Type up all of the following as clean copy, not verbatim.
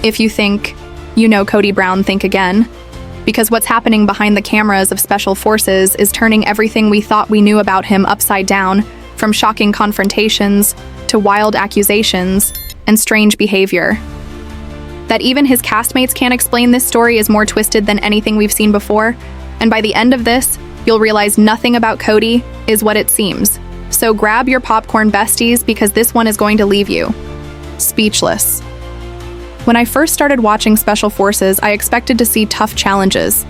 If you think you know Cody Brown, think again. Because what's happening behind the cameras of Special Forces is turning everything we thought we knew about him upside down, from shocking confrontations to wild accusations and strange behavior. That even his castmates can't explain this story is more twisted than anything we've seen before, and by the end of this, you'll realize nothing about Cody is what it seems. So grab your popcorn besties, because this one is going to leave you speechless. When I first started watching Special Forces, I expected to see tough challenges,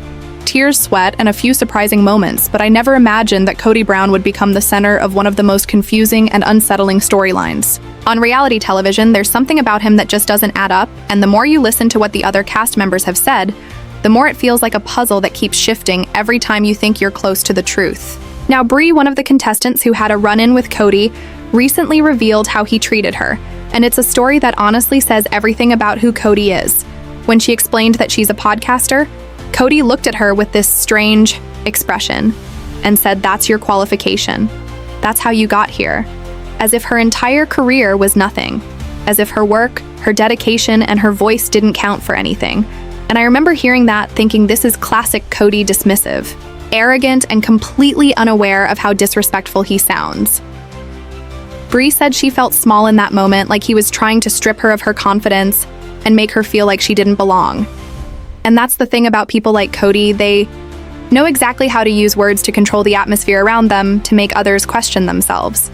tears, sweat, and a few surprising moments, but I never imagined that Cody Brown would become the center of one of the most confusing and unsettling storylines. On reality television, there's something about him that just doesn't add up, and the more you listen to what the other cast members have said, the more it feels like a puzzle that keeps shifting every time you think you're close to the truth. Now, Bree, one of the contestants who had a run-in with Cody, recently revealed how he treated her, and it's a story that honestly says everything about who Cody is. When she explained that she's a podcaster, Cody looked at her with this strange expression and said, "That's your qualification. That's how you got here." As if her entire career was nothing. As if her work, her dedication, and her voice didn't count for anything. And I remember hearing that, thinking this is classic Cody dismissive, arrogant, and completely unaware of how disrespectful he sounds. Bree said she felt small in that moment, like he was trying to strip her of her confidence and make her feel like she didn't belong. And that's the thing about people like Cody, they know exactly how to use words to control the atmosphere around them to make others question themselves.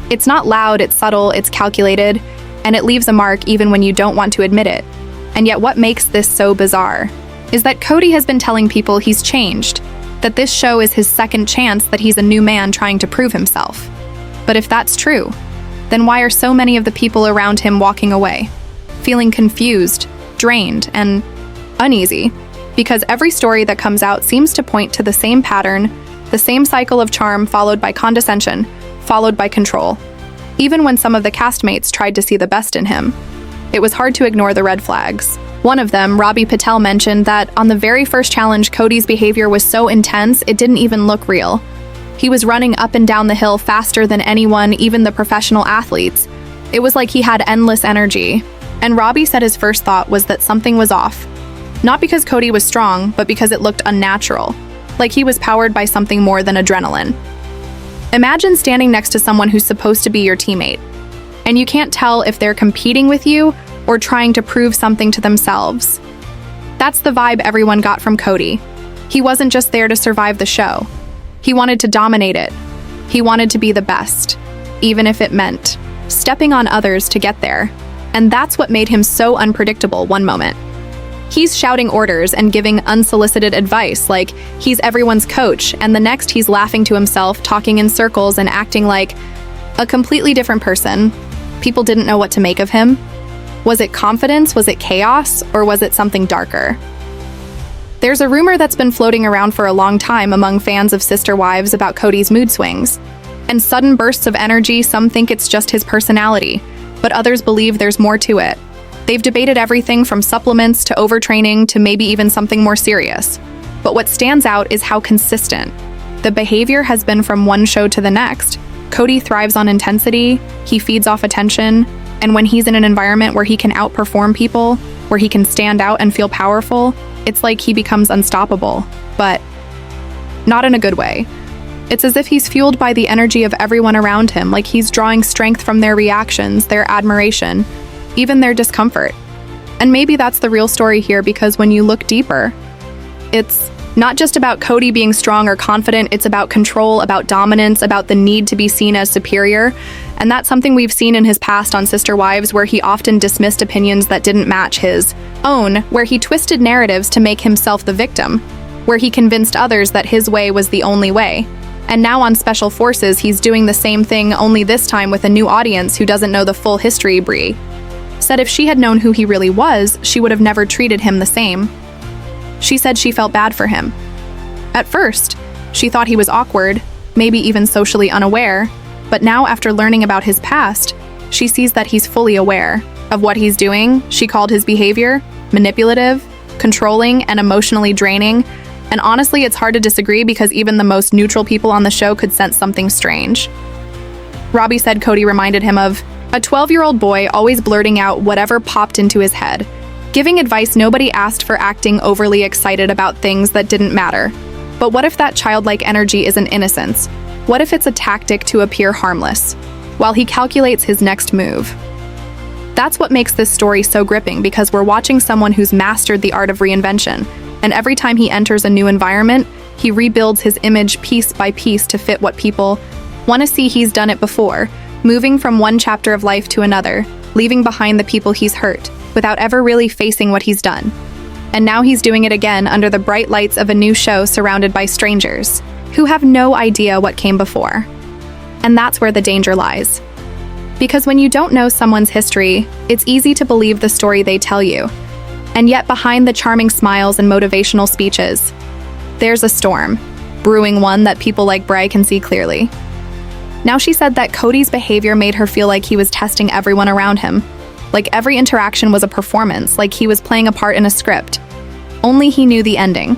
It's not loud, it's subtle, it's calculated, and it leaves a mark even when you don't want to admit it. And yet what makes this so bizarre is that Cody has been telling people he's changed, that this show is his second chance, that he's a new man trying to prove himself. But if that's true, then why are so many of the people around him walking away, feeling confused, drained, and uneasy? Because every story that comes out seems to point to the same pattern, the same cycle of charm followed by condescension, followed by control. Even when some of the castmates tried to see the best in him, it was hard to ignore the red flags. One of them, Robbie mentioned that on the very first challenge, Cody's behavior was so intense it didn't even look real. He was running up and down the hill faster than anyone, even the professional athletes. It was like he had endless energy. And Robbie said his first thought was that something was off. Not because Cody was strong, but because it looked unnatural, like he was powered by something more than adrenaline. Imagine standing next to someone who's supposed to be your teammate, and you can't tell if they're competing with you or trying to prove something to themselves. That's the vibe everyone got from Cody. He wasn't just there to survive the show. He wanted to dominate it. He wanted to be the best, even if it meant stepping on others to get there. And that's what made him so unpredictable one moment. He's shouting orders and giving unsolicited advice like he's everyone's coach, and the next he's laughing to himself, talking in circles and acting like a completely different person. People didn't know what to make of him. Was it confidence? Was it chaos? Or was it something darker? There's a rumor that's been floating around for a long time among fans of Sister Wives about Cody's mood swings and sudden bursts of energy. Some think it's just his personality, but others believe there's more to it. They've debated everything from supplements to overtraining to maybe even something more serious. But what stands out is how consistent the behavior has been from one show to the next. Cody thrives on intensity, he feeds off attention, and when he's in an environment where he can outperform people, where he can stand out and feel powerful, it's like he becomes unstoppable, but not in a good way. It's as if he's fueled by the energy of everyone around him, like he's drawing strength from their reactions, their admiration, even their discomfort. And maybe that's the real story here, because when you look deeper, it's not just about Cody being strong or confident, it's about control, about dominance, about the need to be seen as superior. And that's something we've seen in his past on Sister Wives, where he often dismissed opinions that didn't match his own, where he twisted narratives to make himself the victim, where he convinced others that his way was the only way. And now on Special Forces, he's doing the same thing, only this time with a new audience who doesn't know the full history. Bree said if she had known who he really was, she would have never treated him the same. She said she felt bad for him. At first, she thought he was awkward, maybe even socially unaware, but now after learning about his past, she sees that he's fully aware of what he's doing. She called his behavior manipulative, controlling, and emotionally draining. And honestly, it's hard to disagree, because even the most neutral people on the show could sense something strange. Robbie said Cody reminded him of a 12-year-old boy always blurting out whatever popped into his head. Giving advice nobody asked for, acting overly excited about things that didn't matter. But what if that childlike energy isn't innocence? What if it's a tactic to appear harmless, while he calculates his next move? That's what makes this story so gripping, because we're watching someone who's mastered the art of reinvention, and every time he enters a new environment, he rebuilds his image piece by piece to fit what people want to see. He's done it before, moving from one chapter of life to another, leaving behind the people he's hurt, without ever really facing what he's done. And now he's doing it again under the bright lights of a new show, surrounded by strangers who have no idea what came before. And that's where the danger lies. Because when you don't know someone's history, it's easy to believe the story they tell you. And yet behind the charming smiles and motivational speeches, there's a storm, brewing, one that people like Bray can see clearly. Now, she said that Cody's behavior made her feel like he was testing everyone around him, like every interaction was a performance, like he was playing a part in a script. Only he knew the ending.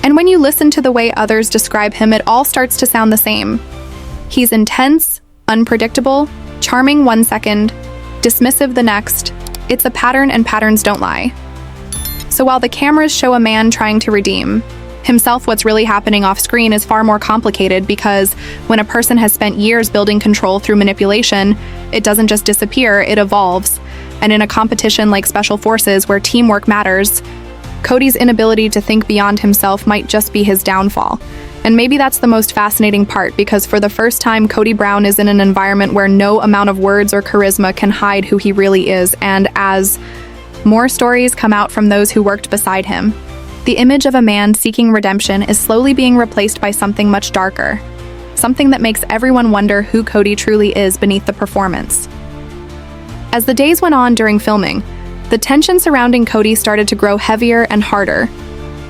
And when you listen to the way others describe him, it all starts to sound the same. He's intense, unpredictable, charming one second, dismissive the next. It's a pattern, and patterns don't lie. So while the cameras show a man trying to redeem himself, what's really happening off screen is far more complicated, because when a person has spent years building control through manipulation, it doesn't just disappear, it evolves. And in a competition like Special Forces, where teamwork matters, Cody's inability to think beyond himself might just be his downfall. And maybe that's the most fascinating part, because for the first time, Cody Brown is in an environment where no amount of words or charisma can hide who he really is. And as more stories come out from those who worked beside him, the image of a man seeking redemption is slowly being replaced by something much darker, something that makes everyone wonder who Cody truly is beneath the performance. As the days went on during filming, the tension surrounding Cody started to grow heavier and harder.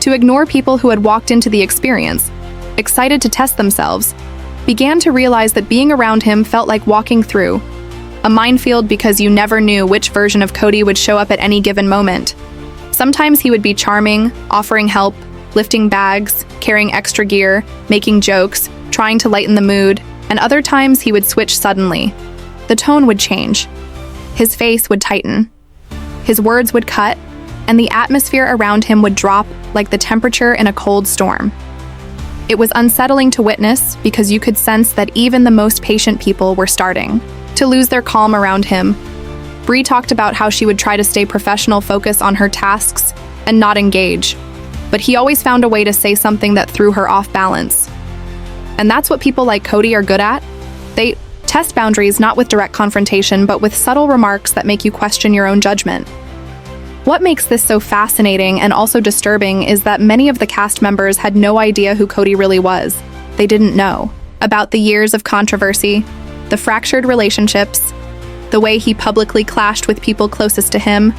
To ignore people who had walked into the experience, excited to test themselves, began to realize that being around him felt like walking through a minefield, because you never knew which version of Cody would show up at any given moment. Sometimes he would be charming, offering help, lifting bags, carrying extra gear, making jokes, trying to lighten the mood, and other times he would switch suddenly. The tone would change. His face would tighten. His words would cut, and the atmosphere around him would drop like the temperature in a cold storm. It was unsettling to witness, because you could sense that even the most patient people were starting to lose their calm around him. Bree talked about how she would try to stay professional, focus on her tasks, and not engage. But he always found a way to say something that threw her off balance. And that's what people like Cody are good at. They test boundaries, not with direct confrontation, but with subtle remarks that make you question your own judgment. What makes this so fascinating and also disturbing is that many of the cast members had no idea who Cody really was. They didn't know about the years of controversy, the fractured relationships, the way he publicly clashed with people closest to him,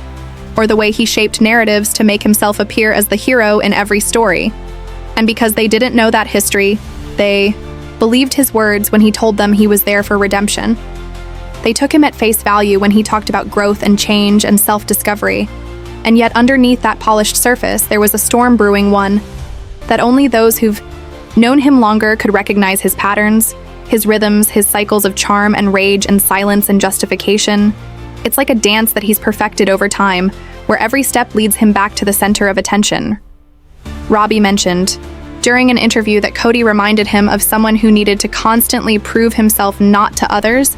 or the way he shaped narratives to make himself appear as the hero in every story. And because they didn't know that history, they believed his words when he told them he was there for redemption. They took him at face value when he talked about growth and change and self-discovery. And yet underneath that polished surface, there was a storm brewing, one that only those who've known him longer could recognize: his patterns, his rhythms, his cycles of charm and rage and silence and justification. It's like a dance that he's perfected over time, where every step leads him back to the center of attention. Robbie mentioned during an interview that Cody reminded him of someone who needed to constantly prove himself, not to others,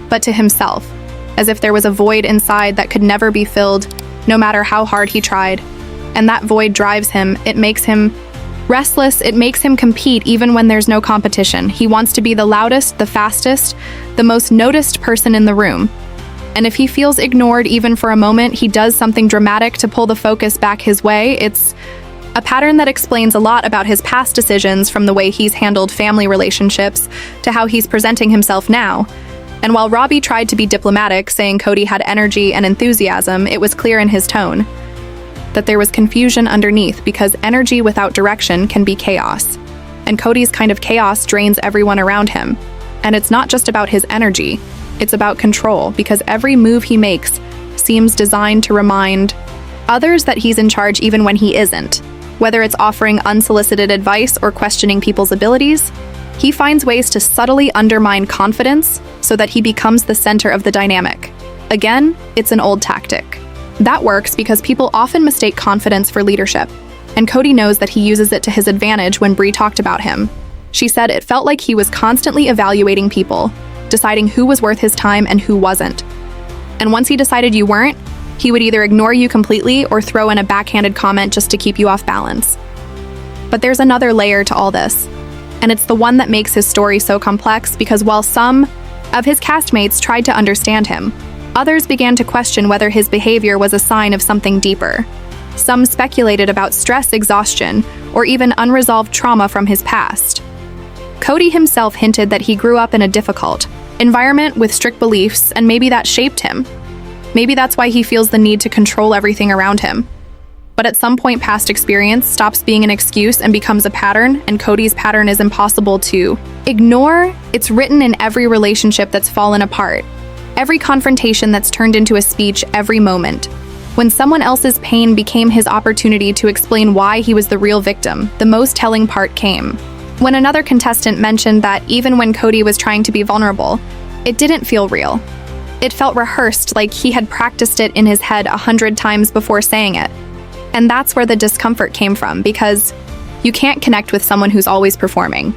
but to himself, as if there was a void inside that could never be filled, no matter how hard he tried. And that void drives him. It makes him restless. It makes him compete even when there's no competition. He wants to be the loudest, the fastest, the most noticed person in the room. And if he feels ignored even for a moment, he does something dramatic to pull the focus back his way. It's a pattern that explains a lot about his past decisions, from the way he's handled family relationships to how he's presenting himself now. And while Robbie tried to be diplomatic, saying Cody had energy and enthusiasm, it was clear in his tone that there was confusion underneath, because energy without direction can be chaos. And Cody's kind of chaos drains everyone around him. And it's not just about his energy, it's about control, because every move he makes seems designed to remind others that he's in charge even when he isn't. Whether it's offering unsolicited advice or questioning people's abilities, he finds ways to subtly undermine confidence so that he becomes the center of the dynamic. Again, it's an old tactic. That works because people often mistake confidence for leadership, and Cody knows that he uses it to his advantage when Bree talked about him. She said it felt like he was constantly evaluating people, deciding who was worth his time and who wasn't. And once he decided you weren't, he would either ignore you completely or throw in a backhanded comment just to keep you off balance. But there's another layer to all this, and it's the one that makes his story so complex because while some of his castmates tried to understand him, others began to question whether his behavior was a sign of something deeper. Some speculated about stress, exhaustion, or even unresolved trauma from his past. Cody himself hinted that he grew up in a difficult environment with strict beliefs, and maybe that shaped him. Maybe that's why he feels the need to control everything around him. But at some point, past experience stops being an excuse and becomes a pattern, and Cody's pattern is impossible to ignore. It's written in every relationship that's fallen apart, every confrontation that's turned into a speech, every moment. When someone else's pain became his opportunity to explain why he was the real victim, the most telling part came when another contestant mentioned that even when Cody was trying to be vulnerable, it didn't feel real. It felt rehearsed, like he had practiced it in his head 100 times before saying it. And that's where the discomfort came from, because you can't connect with someone who's always performing.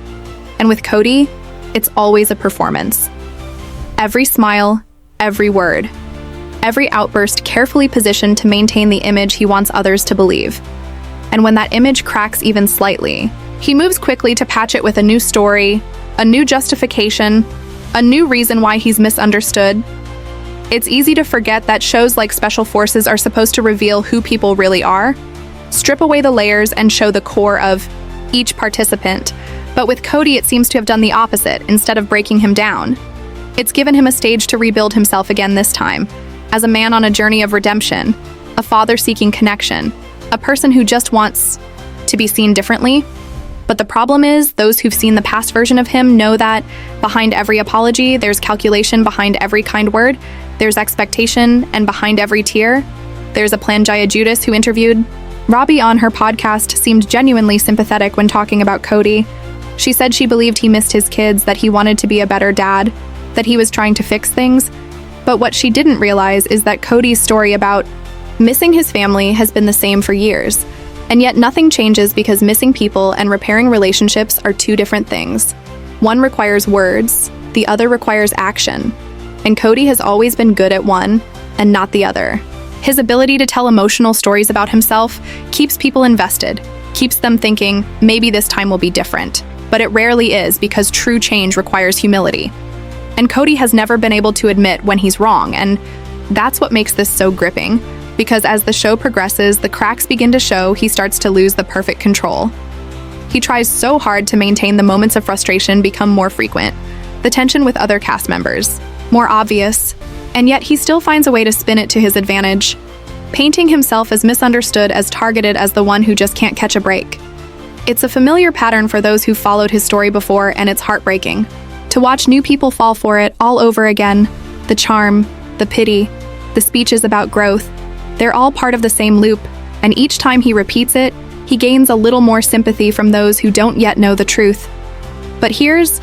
And with Cody, it's always a performance. Every smile, every word, every outburst carefully positioned to maintain the image he wants others to believe. And when that image cracks even slightly, he moves quickly to patch it with a new story, a new justification, a new reason why he's misunderstood. It's easy to forget that shows like Special Forces are supposed to reveal who people really are, strip away the layers and show the core of each participant. But with Cody, it seems to have done the opposite. Instead of breaking him down, it's given him a stage to rebuild himself again, this time as a man on a journey of redemption, a father seeking connection, a person who just wants to be seen differently. But the problem is, those who've seen the past version of him know that behind every apology, there's calculation, behind every kind word, there's expectation, and behind every tear, there's a Plangea Judas who interviewed Robbie on her podcast seemed genuinely sympathetic when talking about Cody. She said she believed he missed his kids, that he wanted to be a better dad, that he was trying to fix things. But what she didn't realize is that Cody's story about missing his family has been the same for years. And yet nothing changes because missing people and repairing relationships are two different things. One requires words, the other requires action. And Cody has always been good at one and not the other. His ability to tell emotional stories about himself keeps people invested, keeps them thinking, maybe this time will be different. But it rarely is, because true change requires humility. And Cody has never been able to admit when he's wrong, and that's what makes this so gripping. Because as the show progresses, the cracks begin to show, he starts to lose the perfect control. He tries so hard to maintain the moments of frustration become more frequent, the tension with other cast members more obvious, and yet he still finds a way to spin it to his advantage, painting himself as misunderstood, as targeted, as the one who just can't catch a break. It's a familiar pattern for those who followed his story before, and it's heartbreaking to watch new people fall for it all over again. The charm, the pity, the speeches about growth, they're all part of the same loop, and each time he repeats it, he gains a little more sympathy from those who don't yet know the truth. But here's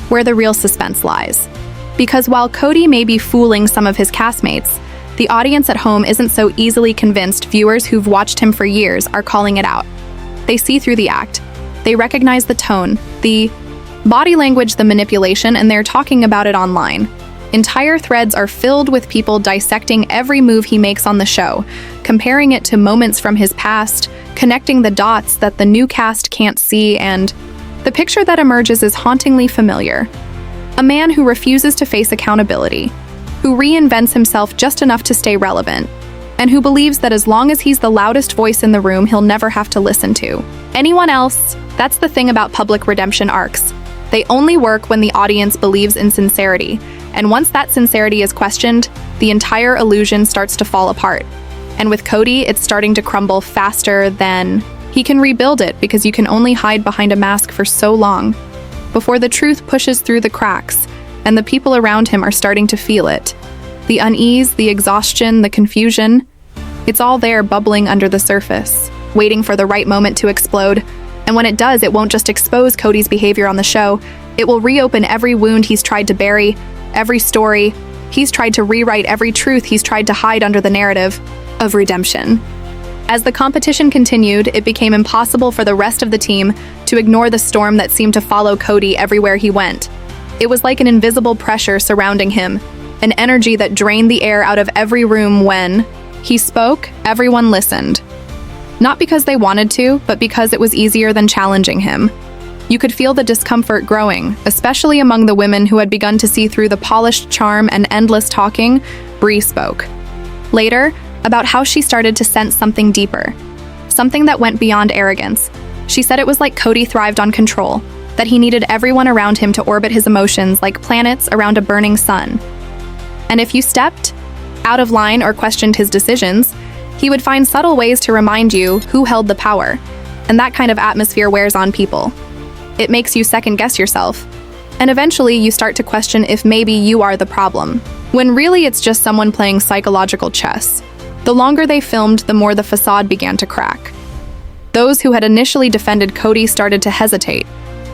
where the real suspense lies. Because while Cody may be fooling some of his castmates, the audience at home isn't so easily convinced. Viewers who've watched him for years are calling it out. They see through the act. They recognize the tone, the body language, the manipulation, and they're talking about it online. Entire threads are filled with people dissecting every move he makes on the show, comparing it to moments from his past, connecting the dots that the new cast can't see, and the picture that emerges is hauntingly familiar. A man who refuses to face accountability, who reinvents himself just enough to stay relevant, and who believes that as long as he's the loudest voice in the room, he'll never have to listen to anyone else. That's the thing about public redemption arcs. They only work when the audience believes in sincerity, and once that sincerity is questioned, the entire illusion starts to fall apart. And with Cody, it's starting to crumble faster than he can rebuild it, because you can only hide behind a mask for so long before the truth pushes through the cracks, and the people around him are starting to feel it. The unease, the exhaustion, the confusion, it's all there bubbling under the surface, waiting for the right moment to explode. And when it does, it won't just expose Cody's behavior on the show, it will reopen every wound he's tried to bury, every story he's tried to rewrite, every truth he's tried to hide under the narrative. of redemption. As the competition continued, it became impossible for the rest of the team to ignore the storm that seemed to follow Cody everywhere he went. It was like an invisible pressure surrounding him, an energy that drained the air out of every room when he spoke, everyone listened. Not because they wanted to, but because it was easier than challenging him. You could feel the discomfort growing, especially among the women who had begun to see through the polished charm and endless talking. Bree spoke. Later, about how she started to sense something deeper, something that went beyond arrogance. She said it was like Cody thrived on control, that he needed everyone around him to orbit his emotions like planets around a burning sun. And if you stepped out of line or questioned his decisions, he would find subtle ways to remind you who held the power, and that kind of atmosphere wears on people. It makes you second-guess yourself, and eventually you start to question if maybe you are the problem, when really it's just someone playing psychological chess. The longer they filmed, the more the facade began to crack. Those who had initially defended Cody started to hesitate.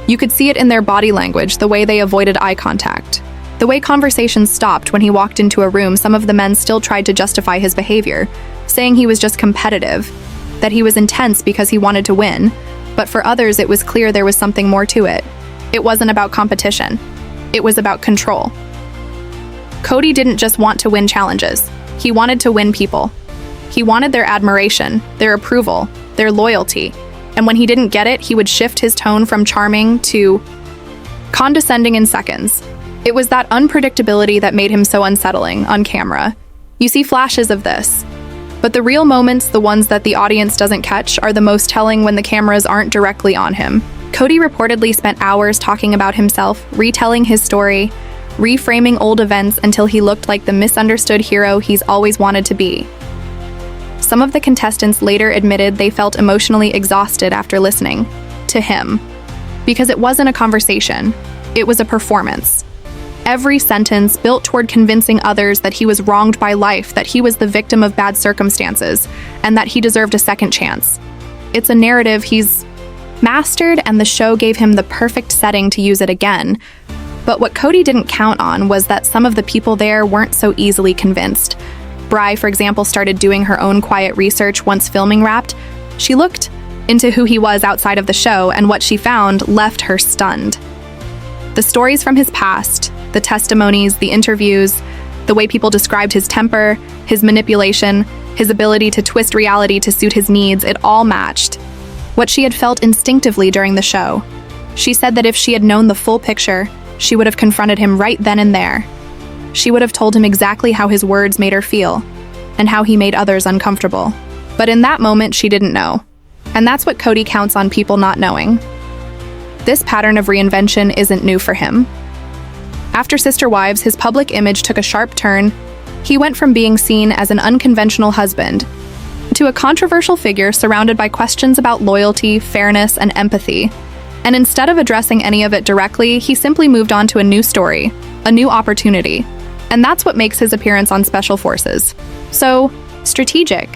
You could see it in their body language, the way they avoided eye contact. The way conversations stopped when he walked into a room. Some of the men still tried to justify his behavior, saying he was just competitive, that he was intense because he wanted to win, but for others it was clear there was something more to it. It wasn't about competition. It was about control. Cody didn't just want to win challenges. He wanted to win people. He wanted their admiration, their approval, their loyalty, and when he didn't get it, he would shift his tone from charming to condescending in seconds. It was that unpredictability that made him so unsettling on camera. You see flashes of this, but the real moments, the ones that the audience doesn't catch, are the most telling when the cameras aren't directly on him. Cody reportedly spent hours talking about himself, retelling his story, reframing old events until he looked like the misunderstood hero he's always wanted to be. Some of the contestants later admitted they felt emotionally exhausted after listening to him, because it wasn't a conversation, it was a performance. Every sentence built toward convincing others that he was wronged by life, that he was the victim of bad circumstances, and that he deserved a second chance. It's a narrative he's mastered, and the show gave him the perfect setting to use it again. But what Cody didn't count on was that some of the people there weren't so easily convinced. Bree, for example, started doing her own quiet research once filming wrapped. She looked into who he was outside of the show, and what she found left her stunned. The stories from his past, the testimonies, the interviews, the way people described his temper, his manipulation, his ability to twist reality to suit his needs, it all matched what she had felt instinctively during the show. She said that if she had known the full picture, she would have confronted him right then and there. She would have told him exactly how his words made her feel, and how he made others uncomfortable. But in that moment, she didn't know. And that's what Cody counts on people not knowing. This pattern of reinvention isn't new for him. After Sister Wives, his public image took a sharp turn. He went from being seen as an unconventional husband to a controversial figure surrounded by questions about loyalty, fairness, and empathy. And instead of addressing any of it directly, he simply moved on to a new story, a new opportunity. And that's what makes his appearance on Special Forces so strategic.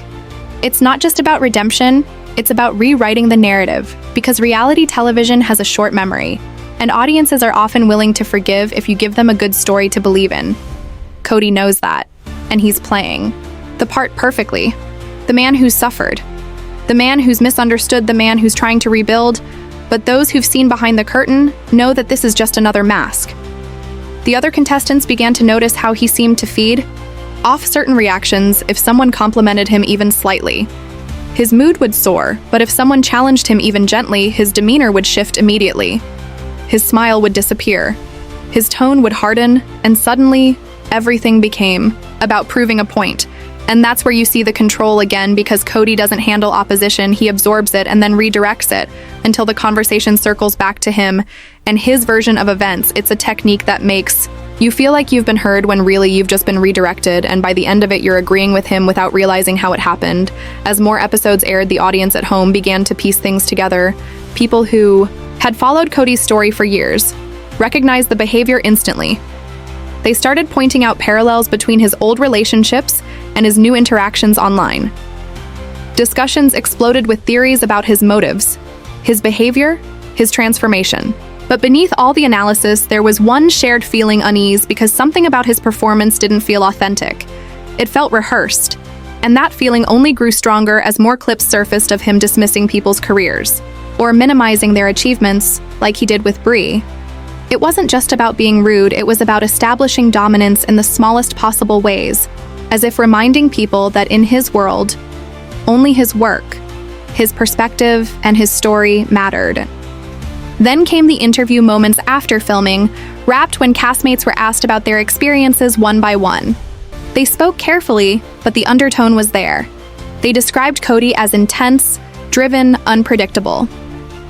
It's not just about redemption, it's about rewriting the narrative, because reality television has a short memory, and audiences are often willing to forgive if you give them a good story to believe in. Cody knows that, and he's playing the part perfectly. The man who's suffered, the man who's misunderstood, the man who's trying to rebuild, but those who've seen behind the curtain know that this is just another mask. The other contestants began to notice how he seemed to feed off certain reactions if someone complimented him even slightly. His mood would soar, but if someone challenged him even gently, his demeanor would shift immediately. His smile would disappear. His tone would harden, and suddenly, everything became about proving a point. And that's where you see the control again, because Cody doesn't handle opposition, he absorbs it and then redirects it until the conversation circles back to him and his version of events. It's a technique that makes you feel like you've been heard when really you've just been redirected, and by the end of it, you're agreeing with him without realizing how it happened. As more episodes aired, the audience at home began to piece things together. People who had followed Cody's story for years recognized the behavior instantly. They started pointing out parallels between his old relationships and his new interactions online. Discussions exploded with theories about his motives, his behavior, his transformation. But beneath all the analysis, there was one shared feeling: unease, because something about his performance didn't feel authentic. It felt rehearsed. And that feeling only grew stronger as more clips surfaced of him dismissing people's careers, or minimizing their achievements, like he did with Bree. It wasn't just about being rude, it was about establishing dominance in the smallest possible ways, as if reminding people that in his world, only his work, his perspective, and his story mattered. Then came the interview moments after filming, wrapped when castmates were asked about their experiences one by one. They spoke carefully, but the undertone was there. They described Cody as intense, driven, unpredictable.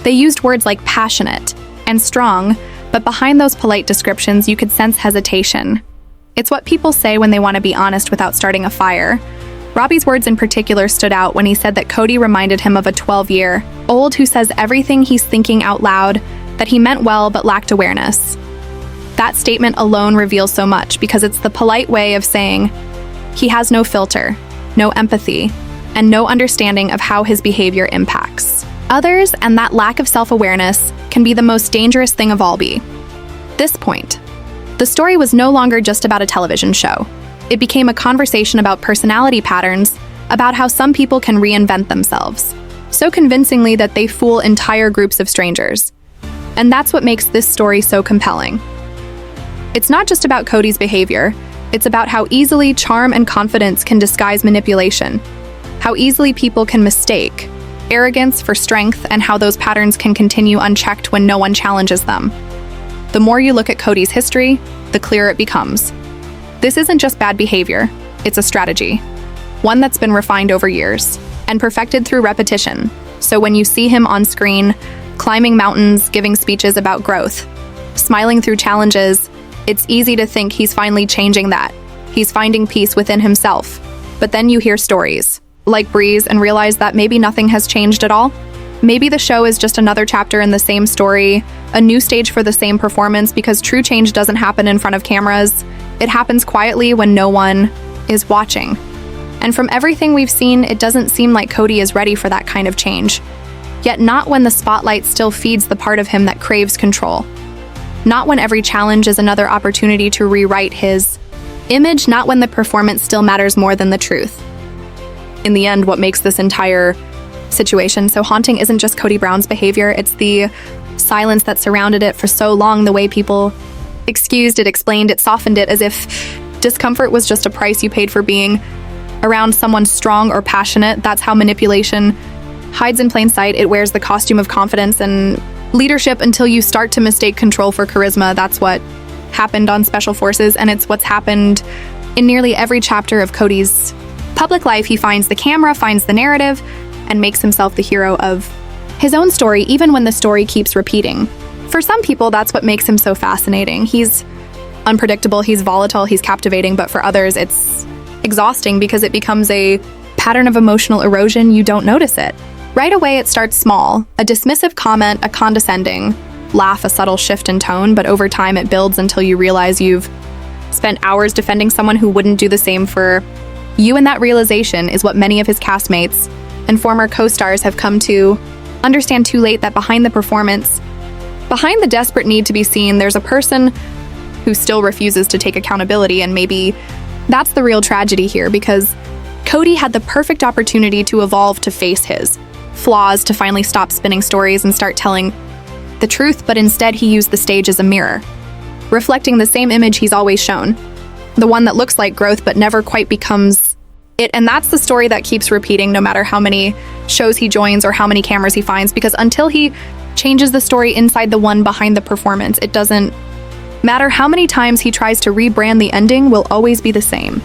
They used words like passionate and strong, but behind those polite descriptions, you could sense hesitation. It's what people say when they want to be honest without starting a fire. Robbie's words in particular stood out when he said that Cody reminded him of a 12-year-old who says everything he's thinking out loud, that he meant well but lacked awareness. That statement alone reveals so much because it's the polite way of saying he has no filter, no empathy, and no understanding of how his behavior impacts others, and that lack of self-awareness can be the most dangerous thing of all. This point, the story was no longer just about a television show. It became a conversation about personality patterns, about how some people can reinvent themselves, so convincingly that they fool entire groups of strangers. And that's what makes this story so compelling. It's not just about Cody's behavior, it's about how easily charm and confidence can disguise manipulation, how easily people can mistake arrogance for strength, and how those patterns can continue unchecked when no one challenges them. The more you look at Cody's history, the clearer it becomes. This isn't just bad behavior, it's a strategy. One that's been refined over years and perfected through repetition. So when you see him on screen, climbing mountains, giving speeches about growth, smiling through challenges, it's easy to think he's finally changing that. He's finding peace within himself. But then you hear stories like Bree's and realize that maybe nothing has changed at all. Maybe the show is just another chapter in the same story, a new stage for the same performance, because true change doesn't happen in front of cameras. It happens quietly when no one is watching. And from everything we've seen, it doesn't seem like Cody is ready for that kind of change. Yet not when the spotlight still feeds the part of him that craves control. Not when every challenge is another opportunity to rewrite his image, not when the performance still matters more than the truth. In the end, what makes this entire situation so haunting isn't just Cody Brown's behavior, it's the silence that surrounded it for so long, the way people excused it, explained it, softened it, as if discomfort was just a price you paid for being around someone strong or passionate. That's how manipulation hides in plain sight. It wears the costume of confidence and leadership until you start to mistake control for charisma. That's what happened on Special Forces, and it's what's happened in nearly every chapter of Cody's public life. He finds the camera, finds the narrative, and makes himself the hero of his own story, even when the story keeps repeating. For some people, that's what makes him so fascinating. He's unpredictable, he's volatile, he's captivating, but for others, it's exhausting because it becomes a pattern of emotional erosion. You don't notice it. Right away, it starts small, a dismissive comment, a condescending laugh, a subtle shift in tone, but over time it builds until you realize you've spent hours defending someone who wouldn't do the same for you, and that realization is what many of his castmates and former co-stars have come to understand too late, that behind the performance, behind the desperate need to be seen, there's a person who still refuses to take accountability, and maybe that's the real tragedy here, because Cody had the perfect opportunity to evolve, to face his flaws, to finally stop spinning stories and start telling the truth, but instead he used the stage as a mirror, reflecting the same image he's always shown, the one that looks like growth but never quite becomes it. And that's the story that keeps repeating no matter how many shows he joins or how many cameras he finds, because until he changes the story inside the one behind the performance, it doesn't matter how many times he tries to rebrand, the ending will always be the same.